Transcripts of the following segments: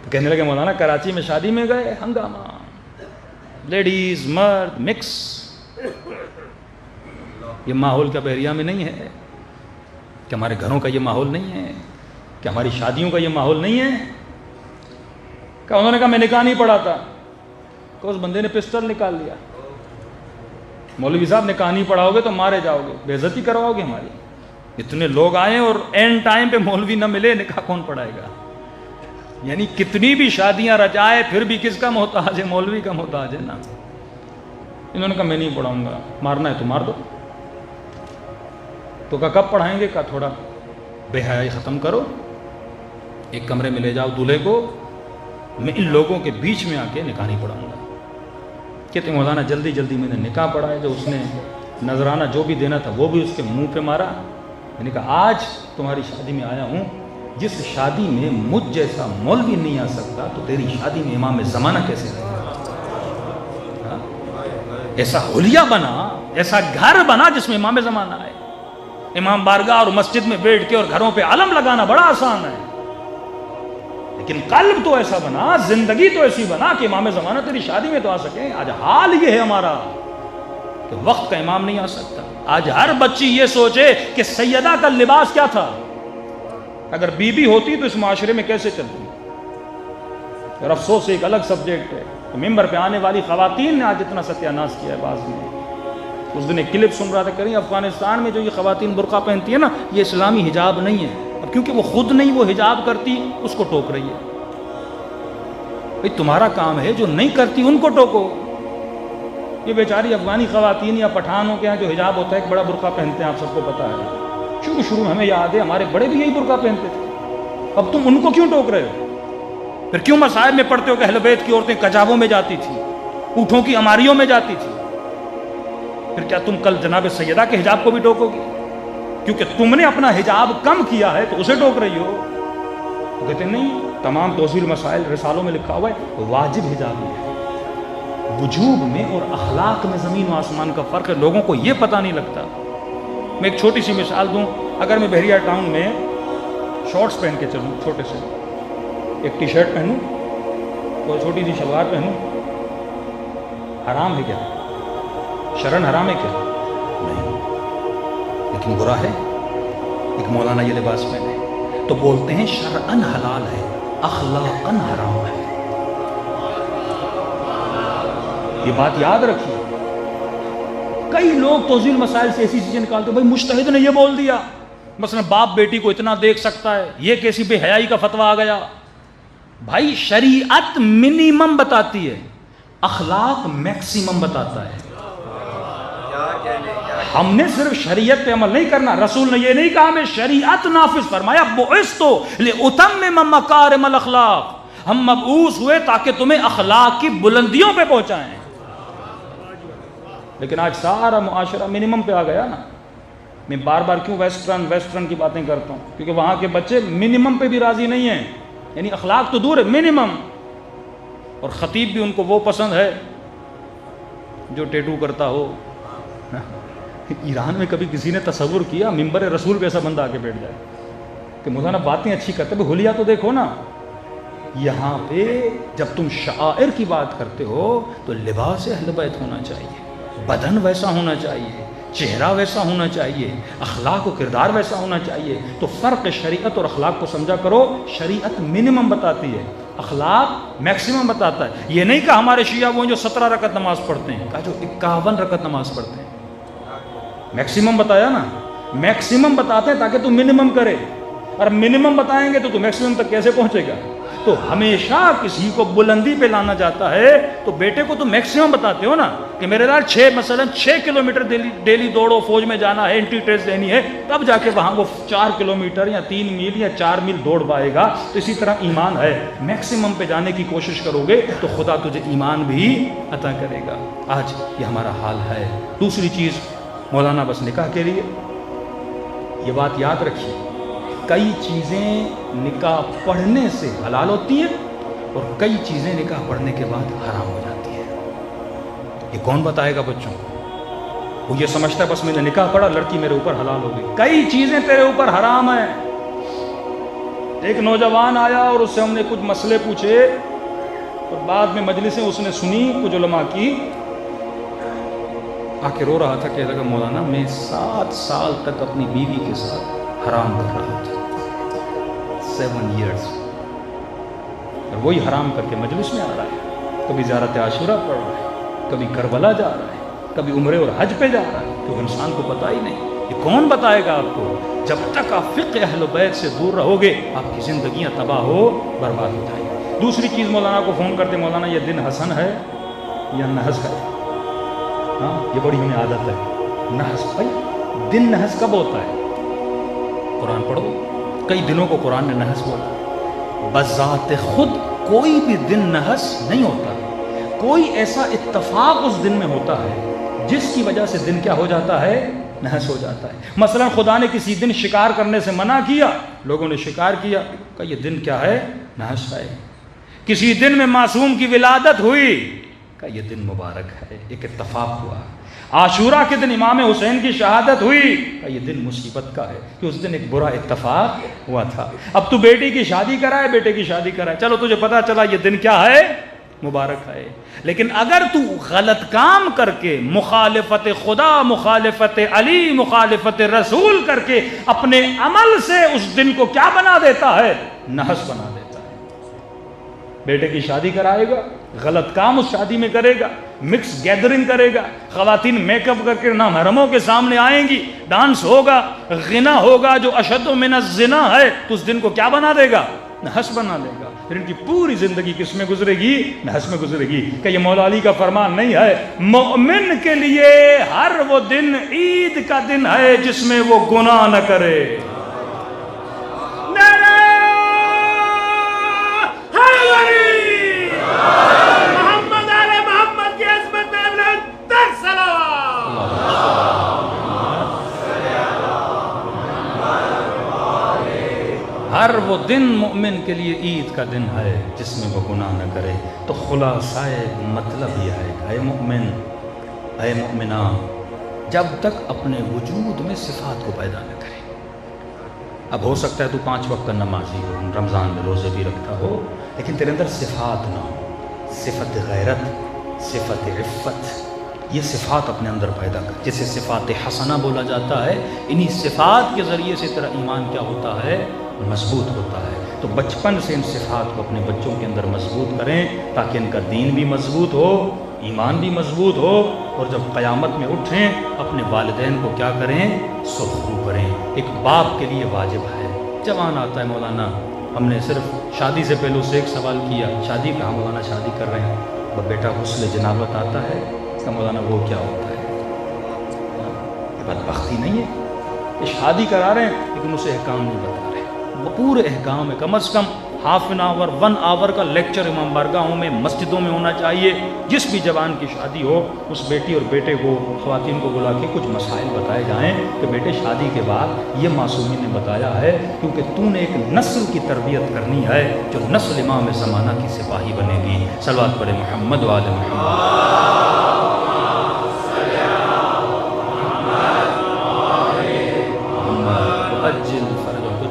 تو کہنے لگے مولانا کراچی میں شادی میں گئے، ہنگامہ، لیڈیز مرد مکس، یہ ماحول کیا بحریہ میں نہیں ہے؟ کہ ہمارے گھروں کا یہ ماحول نہیں ہے؟ کہ ہماری شادیوں کا یہ ماحول نہیں ہے؟ کہ انہوں نے کہا میں نکاح نہیں پڑھا تھا، کہ اس بندے نے پسٹل نکال لیا، مولوی صاحب نکاح نہیں پڑھاؤ گے تو مارے جاؤ گے، بے عزتی کرواؤ گے ہماری۔ اتنے لوگ آئے اور اینڈ ٹائم پہ مولوی نہ ملے، نکاح کون پڑھائے گا؟ یعنی کتنی بھی شادیاں رچائے پھر بھی کس کا محتاج ہے؟ مولوی کا محتاج ہے نا۔ انہوں نے کہا میں نہیں پڑھاؤں گا، مارنا ہے تو مار دو۔ تو کہا کب پڑھائیں گے؟ کہا تھوڑا بے حیائی ختم کرو، ایک کمرے میں لے جاؤ دولہے کو، میں ان لوگوں کے بیچ میں آ کے نکاح نہیں پڑھاؤں گا۔ کہتے ہیں مولانا جلدی جلدی میں نے نکاح پڑھایا، جو اس نے نذرانہ جو بھی دینا تھا وہ بھی اس کے منہ پہ مارا۔ میں نے کہا آج تمہاری شادی میں آیا ہوں، جس شادی میں مجھ جیسا مولوی نہیں آ سکتا تو تیری شادی میں امام زمانہ کیسے رہے گا؟ ایسا حلیہ بنا، ایسا گھر بنا جس میں امام زمانہ آئے۔ امام بارگاہ اور مسجد میں بیٹھ کے اور گھروں پہ علم لگانا بڑا آسان ہے، لیکن قلب تو ایسا بنا، زندگی تو ایسی بنا کہ امام زمانہ تیری شادی میں تو آ سکیں۔ آج حال یہ ہے ہمارا کہ وقت کا امام نہیں آ سکتا۔ آج ہر بچی یہ سوچے کہ سیدہ کا لباس کیا تھا، اگر بی بی ہوتی تو اس معاشرے میں کیسے چلتی۔ اور افسوس ایک الگ سبجیکٹ ہے کہ ممبر پہ آنے والی خواتین نے آج اتنا ستیہ ناش کیا ہے۔ بعض میں اس دن ایک کلپ سن رہا تھا، کریں افغانستان میں جو یہ خواتین برقع پہنتی ہیں نا، یہ اسلامی حجاب نہیں ہے۔ اب کیونکہ وہ خود نہیں وہ حجاب کرتی، اس کو ٹوک رہی ہے۔ بھئی تمہارا کام ہے جو نہیں کرتی ان کو ٹوکو۔ یہ بیچاری افغانی خواتین یا پٹھانوں کے یہاں جو حجاب ہوتا ہے ایک بڑا برقع پہنتے ہیں، آپ سب کو پتا ہے۔ شروع میں ہمیں یاد ہے ہمارے بڑے بھی یہی برقع پہنتے تھے، اب تم ان کو کیوں ٹوک رہے ہو؟ پھر کیوں مسائل میں پڑھتے ہو کہ اہل بیت کی عورتیں کجابوں میں جاتی تھی، اونٹوں کی اماریوں میں جاتی تھی؟ پھر کیا تم کل جناب سیدہ کے حجاب کو بھی ٹوکو گی؟ کیونکہ تم نے اپنا حجاب کم کیا ہے تو اسے ٹوک رہی ہو؟ تو کہتے نہیں، تمام توضیح مسائل رسالوں میں لکھا ہوا ہے، واجب حجاب ہی ہے۔ وجوب میں اور اخلاق میں زمین و آسمان کا فرق ہے، لوگوں کو یہ پتہ نہیں لگتا۔ میں ایک چھوٹی سی مثال دوں، اگر میں بحریہ ٹاؤن میں شارٹس پہن کے چلوں، چھوٹے سے ایک ٹی شرٹ پہنوں اور چھوٹی سی شلوار پہنوں، حرام ہے کیا؟ شرن حرام ہے کیا؟ نہیں، لیکن برا ہے ایک مولانا یہ لباس پہنے تو بولتے ہیں شرعن حلال ہے، اخلاقن حرام ہے۔ یہ بات یاد رکھیے۔ کئی لوگ توضیح مسائل سے ایسی چیزیں نکالتے ہیں، بھائی مجتہد نے یہ بول دیا، مثلا باپ بیٹی کو اتنا دیکھ سکتا ہے، یہ کیسی بے حیائی کا فتویٰ آ گیا۔ بھائی شریعت منیمم بتاتی ہے، اخلاق میکسیمم بتاتا ہے۔ ہم نے صرف شریعت پہ عمل نہیں کرنا، رسول نے یہ نہیں کہا ہمیں شریعت نافذ فرمایا، بعثت لأتمم مکارم الاخلاق، ہم مبعوث ہوئے تاکہ تمہیں اخلاق کی بلندیوں پہ پہنچائیں۔ لیکن آج سارا معاشرہ منیمم پہ آ گیا نا۔ میں بار بار کیوں ویسٹرن کی باتیں کرتا ہوں؟ کیونکہ وہاں کے بچے منیمم پہ بھی راضی نہیں ہیں، یعنی اخلاق تو دور ہے، منیمم۔ اور خطیب بھی ان کو وہ پسند ہے جو ٹیٹو کرتا ہو۔ ایران میں کبھی کسی نے تصور کیا ممبر رسول پہ ایسا بندہ آ کے بیٹھ جائے کہ مولانا باتیں اچھی کرتے ہیں، حلیہ تو دیکھو نا۔ یہاں پہ جب تم شعائر کی بات کرتے ہو تو لباس اہل بیت ہونا چاہیے، بدن ویسا ہونا چاہیے، چہرہ ویسا ہونا چاہیے، اخلاق و کردار ویسا ہونا چاہیے۔ تو فرق شریعت اور اخلاق کو سمجھا کرو۔ شریعت منیمم بتاتی ہے، اخلاق میکسیمم بتاتا ہے۔ یہ نہیں کہ ہمارے شیعہ وہ جو 17 رکعت نماز پڑھتے ہیں، کہا جو 51 رکعت نماز پڑھتے ہیں۔ میکسیمم بتایا نا، میکسیمم بتاتے ہیں تاکہ تم منیمم کرے، اور منیمم بتائیں گے تو تم میکسیمم تک کیسے پہنچے گا؟ تو ہمیشہ کسی کو بلندی پہ لانا جاتا ہے تو بیٹے کو تو میکسیمم بتاتے ہو نا کہ میرے لال 6 کلومیٹر ڈیلی دوڑو، فوج میں جانا ہے، انٹری ٹیسٹ دینی ہے، تب جا کے وہاں وہ 4 کلومیٹر یا 3 میل یا 4 میل دوڑ پائے گا۔ تو اسی طرح ایمان ہے، میکسیمم پہ جانے کی کوشش کرو گے تو خدا تجھے ایمان بھی عطا کرے گا۔ آج یہ ہمارا حال ہے۔ دوسری چیز مولانا بس نکاح کے لیے یہ بات یاد رکھیے، کئی چیزیں نکاح پڑھنے سے حلال ہوتی ہیں اور کئی چیزیں نکاح پڑھنے کے بعد حرام ہو جاتی ہیں۔ یہ کون بتائے گا بچوں کو؟ وہ یہ سمجھتا ہے بس میں نے نکاح پڑھا، لڑکی میرے اوپر حلال ہو گئی۔ کئی چیزیں تیرے اوپر حرام ہیں، ایک نوجوان آیا اور اس سے ہم نے کچھ مسئلے پوچھے، اور بعد میں مجلسیں اس نے سنی کچھ علماء کی، آ کے رو رہا تھا کہ لگا مولانا میں 7 سال تک اپنی بیوی کے ساتھ حرام کر رہا تھا، 7 ایئرس، اور وہی حرام کر کے مجلس میں آ رہا ہے، کبھی زیارت عاشورہ پڑھ رہا ہے، کبھی کربلا جا رہا ہے، کبھی عمرے اور حج پہ جا رہا ہے، تو انسان کو پتہ ہی نہیں، یہ کون بتائے گا آپ کو؟ جب تک آپ فقہ اہل بیت سے دور رہو گے آپ کی زندگیاں تباہ ہو برباد ہو جائیں گی۔ دوسری چیز مولانا کو فون کرتے، مولانا یہ دن حسن ہے یا نحس ہے؟ ہاں یہ بڑی ہمیں عادت ہے، نحس بھائی دن نحس کب ہوتا ہے؟ قرآن پڑھو، کئی دنوں کو قرآن نے نحس بولا، بذات خود کوئی بھی دن نحس نہیں ہوتا، کوئی ایسا اتفاق اس دن میں ہوتا ہے جس کی وجہ سے دن کیا ہو جاتا ہے؟ نحس ہو جاتا ہے۔ مثلا خدا نے کسی دن شکار کرنے سے منع کیا، لوگوں نے شکار کیا، کہ یہ دن کیا ہے؟ نحس ہے۔ کسی دن میں معصوم کی ولادت ہوئی، کہ یہ دن مبارک ہے، ایک اتفاق ہوا۔ عاشورہ کے دن امام حسین کی شہادت ہوئی، کہ یہ دن مصیبت کا ہے، کہ اس دن ایک برا اتفاق ہوا تھا۔ اب تو بیٹی کی شادی کرائے، بیٹے کی شادی کرائے، چلو تجھے پتا چلا یہ دن کیا ہے؟ مبارک ہے۔ لیکن اگر تو غلط کام کر کے، مخالفت خدا، مخالفت علی، مخالفت رسول کر کے اپنے عمل سے اس دن کو کیا بنا دیتا ہے؟ نحس بنا دیتا ہے۔ بیٹے کی شادی کرائے گا، غلط کام اس شادی میں کرے گا، مکس گیدرنگ کرے گا، خواتین میک اپ کر کے نامحرموں کے سامنے آئیں گی، ڈانس ہوگا، غنا ہوگا جو اشد من الزنا ہے، تو اس دن کو کیا بنا دے گا؟ نحس بنا لے گا۔ پھر ان کی پوری زندگی کس میں گزرے گی؟ نحس میں گزرے گی۔ کہ یہ مولا علی کا فرمان نہیں ہے، مومن کے لیے ہر وہ دن عید کا دن ہے جس میں وہ گناہ نہ کرے۔ محمد علی محمد کی عظمت میں بلند تر صلوات۔ ہر وہ دن مومن کے لیے عید کا دن ہے جس میں وہ گناہ نہ کرے۔ تو خلاصہ مطلب یہ ہے کہ اے مومن، اے مومنہ، جب تک اپنے وجود میں صفات کو پیدا نہ کرے۔ اب ہو سکتا ہے تو 5 وقت کا نمازی ہو، رمضان میں روزے بھی رکھتا ہو، لیکن تیرے اندر صفات نہ ہو، صفت غیرت، صفت عفت، یہ صفات اپنے اندر پیدا کر، جسے صفات حسنہ بولا جاتا ہے۔ انہی صفات کے ذریعے سے تیرا ایمان کیا ہوتا ہے؟ مضبوط ہوتا ہے۔ تو بچپن سے ان صفات کو اپنے بچوں کے اندر مضبوط کریں تاکہ ان کا دین بھی مضبوط ہو، ایمان بھی مضبوط ہو، اور جب قیامت میں اٹھیں اپنے والدین کو کیا کریں؟ سرخرو کریں۔ ایک باپ کے لیے واجب ہے۔ جوان آتا ہے مولانا، ہم نے صرف شادی سے پہلے اسے ایک سوال کیا، شادی کہاں؟ مولانا شادی کر رہے ہیں۔ بیٹا غسل جنابت آتا ہے؟ کہ مولانا وہ کیا ہوتا ہے؟ یہ بدبختی نہیں ہے کہ شادی کرا رہے ہیں لیکن اسے احکام نہیں بتا رہے۔ وہ پورے احکام ہے، کم از کم ½ an hour 1 hour کا لیکچر امام بارگاہوں میں، مسجدوں میں ہونا چاہیے۔ جس بھی جوان کی شادی ہو اس بیٹی اور بیٹے کو، خواتین کو بلا کے کچھ مسائل بتائے جائیں کہ بیٹے شادی کے بعد یہ معصومین نے بتایا ہے، کیونکہ تو نے ایک نسل کی تربیت کرنی ہے جو نسل امام زمانہ کی سپاہی بنے گی۔ صلوات پڑھے محمد و آل محمد۔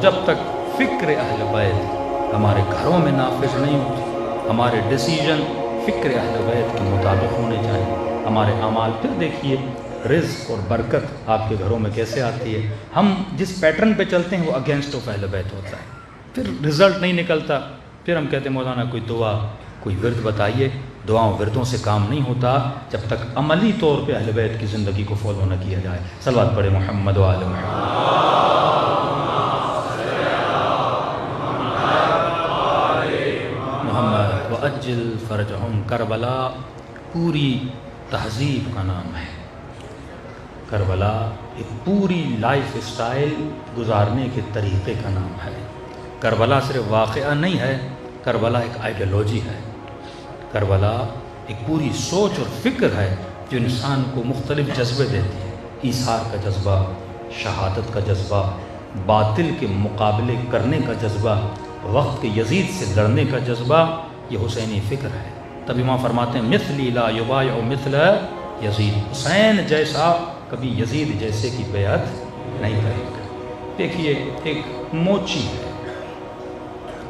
جب تک فکر اہل بیت ہمارے گھروں میں نافذ نہیں ہوتی، ہمارے ڈیسیجن فکر اہل بیت کے مطابق ہونے چاہیے، ہمارے اعمال، پھر دیکھیے رزق اور برکت آپ کے گھروں میں کیسے آتی ہے۔ ہم جس پیٹرن پہ چلتے ہیں وہ اگینسٹ آف اہل بیت ہوتا ہے، پھر رزلٹ نہیں نکلتا، پھر ہم کہتے ہیں مولانا کوئی دعا، کوئی ورد بتائیے۔ دعاؤں وردوں سے کام نہیں ہوتا جب تک عملی طور پہ اہل بیت کی زندگی کو فالو نہ کیا جائے۔ صلوات پڑھے محمد و آل محمد۔ وَأَجِّلْ فَرْجَهُمْ، کربلا پوری تہذیب کا نام ہے۔ کربلا ایک پوری لائف اسٹائل گزارنے کے طریقے کا نام ہے۔ کربلا صرف واقعہ نہیں ہے، کربلا ایک آئیڈیالوجی ہے۔ کربلا ایک پوری سوچ اور فکر ہے جو انسان کو مختلف جذبے دیتی ہے۔ ایثار کا جذبہ، شہادت کا جذبہ، باطل کے مقابلے کرنے کا جذبہ، وقت کے یزید سے لڑنے کا جذبہ، یہ حسینی فکر ہے۔ تب امام فرماتے ہیں مثلی لا یبایع مثل یزید، حسین جیسا کبھی یزید جیسے کی بیعت نہیں کرے گا۔ دیکھیے ایک موچی ہے،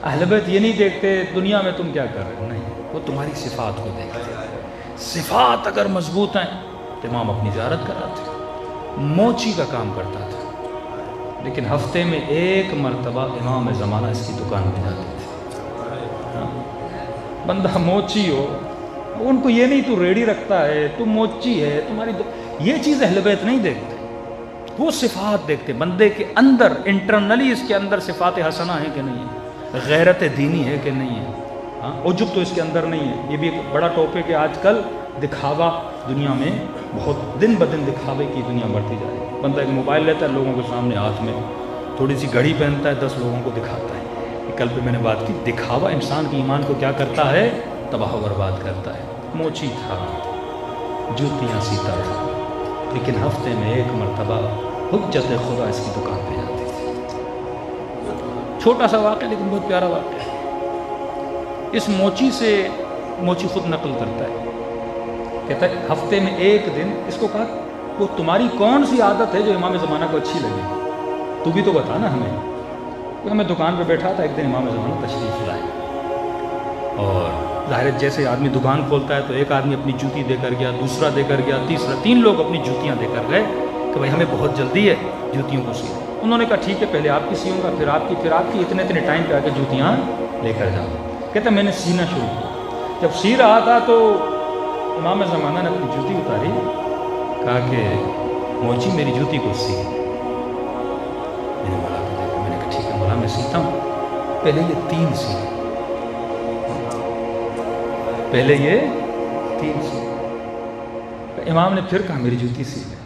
اہل بیت یہ نہیں دیکھتے دنیا میں تم کیا کر رہے ہو، نہیں، وہ تمہاری صفات کو دیکھتے ہیں۔ صفات اگر مضبوط ہیں تو امام اپنی زیارت کراتے، موچی کا کام کرتا تھا، لیکن ہفتے میں ایک مرتبہ امام زمانہ اس کی دکان پہ جاتے تھے۔ بندہ موچی ہو، ان کو یہ نہیں تو ریڑھی رکھتا ہے، تو موچی ہے تمہاری یہ چیز اہل بیت نہیں دیکھتے، وہ صفات دیکھتے بندے کے اندر، انٹرنلی اس کے اندر صفات حسنہ ہیں کہ نہیں ہے، غیرت دینی ہے کہ نہیں ہے، ہاں عجب تو اس کے اندر نہیں ہے۔ یہ بھی ایک بڑا ٹاپک ہے آج کل، دکھاوا دنیا میں بہت دن بدن دکھاوے کی دنیا بڑھتی جا رہی ہے۔ بندہ ایک موبائل لیتا ہے لوگوں کے سامنے ہاتھ میں، تھوڑی سی گھڑی پہنتا ہے 10 لوگوں کو دکھاتا ہے۔ کل پہ میں نے بات کی، دکھاوا انسان کے ایمان کو کیا کرتا ہے، تباہ و برباد کرتا ہے۔ موچی تھا، جوتیاں سیتا تھا، لیکن ہفتے میں ایک مرتبہ حجت خدا اس کی دکان پہ جاتی تھی۔ چھوٹا سا واقعہ لیکن بہت پیارا واقعہ ہے۔ اس موچی سے، موچی خود نقل کرتا ہے، کہتا ہے ہفتے میں ایک دن، اس کو کہا وہ تمہاری کون سی عادت ہے جو امام زمانہ کو اچھی لگے، تو بھی تو بتا نا ہمیں۔ تو میں دکان پہ بیٹھا تھا، ایک دن امام زمانہ تشریف لائے، اور ظاہر جیسے آدمی دکان کھولتا ہے تو ایک آدمی اپنی جوتی دے کر گیا، دوسرا دے کر گیا، تیسرا، 3 لوگ اپنی جوتیاں دے کر گئے کہ بھائی ہمیں بہت جلدی ہے جوتیوں کو سیو۔ انہوں نے کہا ٹھیک ہے، پہلے آپ کی سیوں گا، پھر آپ کی، پھر آپ کی، اتنے ٹائم پہ آ کے جوتیاں لے کر جاؤ۔ کہتا میں نے سینا شروع کیا، جب سی رہا تھا تو امام زمانہ نے اپنی جوتی اتاری، کہا کہ موچی میری جوتی کو سی۔ میں نے مولا کو دیکھا، میں نے کہا ٹھیک ہے مولا میں سیتا ہوں، پہلے یہ 3 سی، پہلے یہ 3 سی۔ امام نے پھر کہا میری جوتی سی ہے۔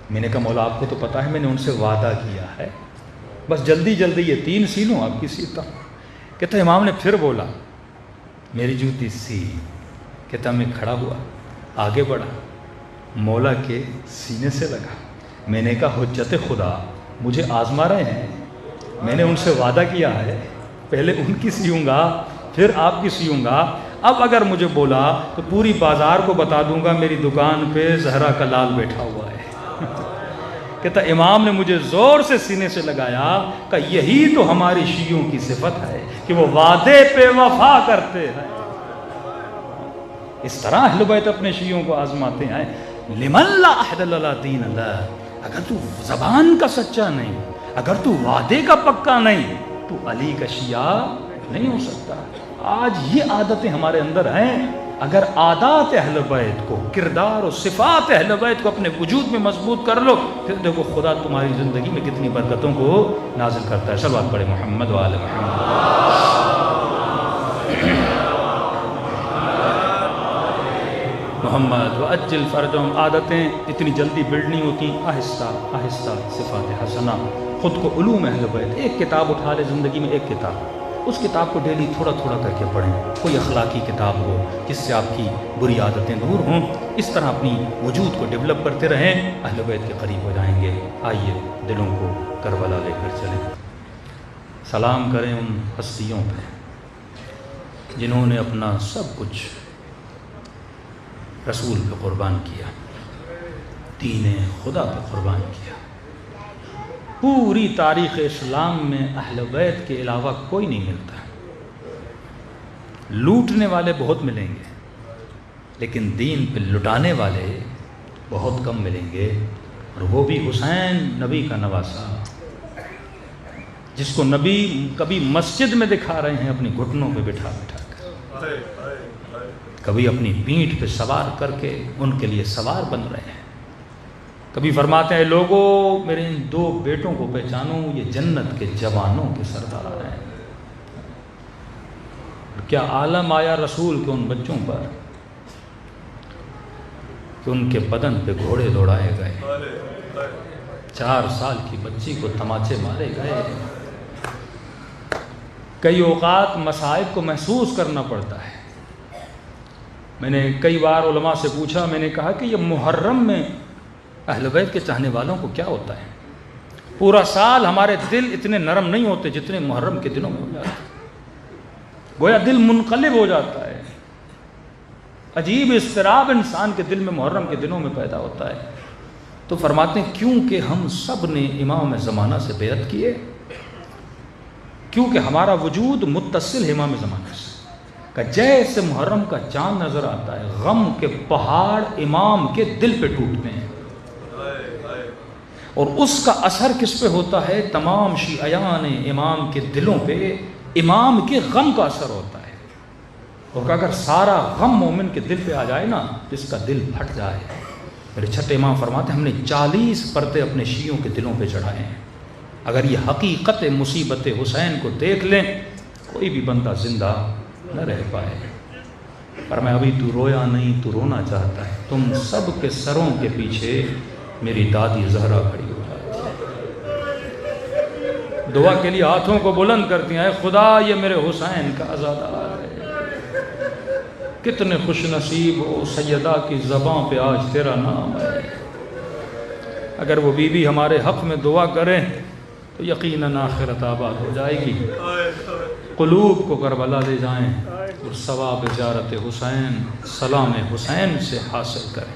میں نے کہا مولا آپ کو تو پتا ہے میں نے ان سے وعدہ کیا ہے، بس جلدی جلدی یہ 3 سی لوں، آپ کی سیتا ہوں۔ کہتا امام نے پھر بولا میری جوتی سی۔ کہتا میں کھڑا ہوا، آگے بڑھا، مولا کے سینے سے لگا۔ میں نے کہا حجت خدا مجھے آزما رہے ہیں، میں نے ان سے وعدہ کیا ہے پہلے ان کی سیوں گا پھر آپ کی سیوں گا، اب اگر مجھے بولا تو پوری بازار کو بتا دوں گا میری دکان پہ زہرا کا لال بیٹھا ہوا ہے۔ کہتا امام نے مجھے زور سے سینے سے لگایا کہ یہی تو ہماری شیعوں کی صفت ہے کہ وہ وعدے پہ وفا کرتے ہیں۔ اس طرح اہل بیت اپنے شیعوں کو آزماتے ہیں۔ لمن لا عہد لا دین اللہ، اگر تو زبان کا سچا نہیں، اگر تو وعدے کا پکا نہیں، تو علی کا شیعہ نہیں ہو سکتا۔ آج یہ عادتیں ہمارے اندر ہیں، اگر عادات اہل بیت کو، کردار و صفات اہل بیت کو اپنے وجود میں مضبوط کر لو، پھر دیکھو خدا تمہاری زندگی میں کتنی برکتوں کو نازل کرتا ہے۔ صلوات پڑھے محمد و آل محمد۔ محمد وعجل فرجہم۔ عادتیں اتنی جلدی بلڈ نہیں ہوتی، آہستہ آہستہ صفات حسنہ، خود کو علوم اہل بیت، ایک کتاب اٹھا لے زندگی میں، ایک کتاب، اس کتاب کو ڈیلی تھوڑا تھوڑا کر کے پڑھیں، کوئی اخلاقی کتاب ہو جس سے آپ کی بری عادتیں دور ہوں، اس طرح اپنی وجود کو ڈیولپ کرتے رہیں، اہل بیت کے قریب ہو جائیں گے۔ آئیے دلوں کو کربلا لے کر چلیں، سلام کریں ان ہستیوں پہ جنہوں نے اپنا سب کچھ رسول پہ قربان کیا، دین خدا پہ قربان کیا۔ پوری تاریخ اسلام میں اہل بیت کے علاوہ کوئی نہیں ملتا۔ لوٹنے والے بہت ملیں گے، لیکن دین پہ لٹانے والے بہت کم ملیں گے، اور وہ بھی حسین نبی کا نواسا، جس کو نبی کبھی مسجد میں دکھا رہے ہیں اپنی گھٹنوں پہ بٹھا بٹھا کر، کبھی اپنی پیٹھ پہ سوار کر کے ان کے لیے سوار بن رہے ہیں، کبھی فرماتے ہیں لوگوں میرے ان 2 بیٹوں کو پہچانو، یہ جنت کے جوانوں کے سردار ہیں۔ کیا عالم آیا رسول کے ان بچوں پر کہ ان کے بدن پہ گھوڑے دوڑائے گئے، 4 سال کی بچی کو تماچے مارے گئے۔ کئی اوقات مصائب کو محسوس کرنا پڑتا ہے۔ میں نے کئی بار علماء سے پوچھا، میں نے کہا کہ یہ محرم میں اہل بیت کے چاہنے والوں کو کیا ہوتا ہے؟ پورا سال ہمارے دل اتنے نرم نہیں ہوتے جتنے محرم کے دنوں میں ہو جاتے ہیں، گویا دل منقلب ہو جاتا ہے، عجیب اضطراب انسان کے دل میں محرم کے دنوں میں پیدا ہوتا ہے۔ تو فرماتے ہیں کیونکہ ہم سب نے امام زمانہ سے بیعت کیے، کیونکہ ہمارا وجود متصل ہے امام زمانہ سے کہ جیسے محرم کا چاند نظر آتا ہے غم کے پہاڑ امام کے دل پہ ٹوٹتے ہیں، اور اس کا اثر کس پہ ہوتا ہے؟ تمام شیعیان امام کے دلوں پہ امام کے غم کا اثر ہوتا ہے، اور اگر سارا غم مومن کے دل پہ آ جائے نا تو اس کا دل پھٹ جائے۔ میرے چھٹے امام فرماتے ہیں ہم نے 40 پردے اپنے شیعوں کے دلوں پہ چڑھائے ہیں، اگر یہ حقیقت مصیبت حسین کو دیکھ لیں کوئی بھی بندہ زندہ نہ رہ پائے۔ پر میں ابھی تو رویا نہیں، تو رونا چاہتا ہے، تم سب کے سروں کے پیچھے میری دادی زہرا کھڑی ہو جاتی ہے، دعا کے لیے ہاتھوں کو بلند کرتی ہیں، اے خدا یہ میرے حسین کا عزادار ہے۔ کتنے خوش نصیب ہو سیدہ کی زباں پہ آج تیرا نام ہے۔ اگر وہ بی بی ہمارے حق میں دعا کریں تو یقیناً آخرت آباد ہو جائے گی، قلوب کو کربلا لے جائیں اور ثواب زیارت حسین سلام حسین سے حاصل کریں۔